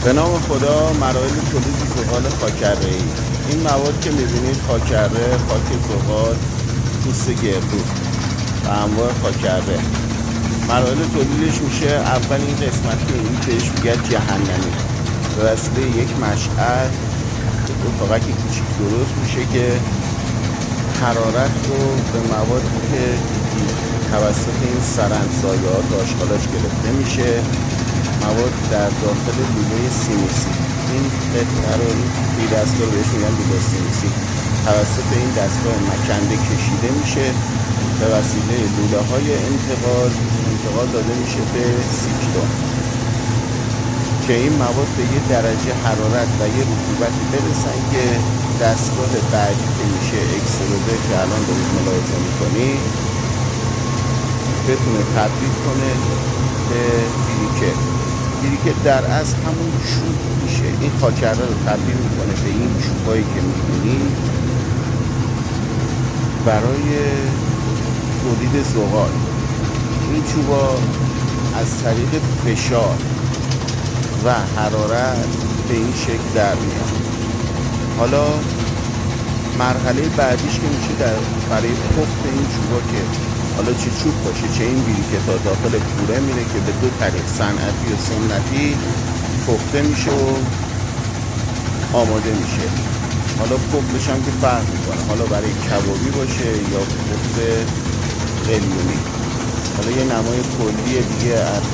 به نام خدا. مراحل تولید زغال خاکره‌ای. این مواد که می‌بینید خاکره، خاک زغال، پوست گردو و انواع خاکره. مراحل تولیدش میشه اول این قسمت که این بهش میگن جهنمی. به وسیله یک مشعل اتاقک کوچیک درست میشه که حرارت رو به موادی که توسط این سرندزایات و آشغالاش گرفته میشه، مواد در داخل لوله سینوسی، این قطعه رو این دستگاه رو بهش میگن لوله سینوسی، توسط این دستگاه مکنده کشیده میشه، به وسیله لوله های انتقال داده میشه به سیکلون که این مواد به یه درجه حرارت و یه رطوبتی برسن که دستگاه بعدی که میشه اکسروده که الان دارید ملاحظه میکنید بتونه تبدیل کنه به بیریکه در اصل همون چوب میشه. این خاکره رو تبدیل میکنه به این چوبایی که میبینید برای تولید زغال. این چوبا از طریق فشار و حرارت به این شکل در میاد. حالا مرحله بعدیش که میشه برای پخت این چوبا که حالا چه چوب باشه چه این بیریکه تا داخل کوره میره که به دو طریق صنعتی و سنتی پخته میشه و آماده میشه. حالا پختش هم که فرق میکنه، حالا برای کبابی باشه یا پخت قلیونی. حالا یه نمای کلی دیگه از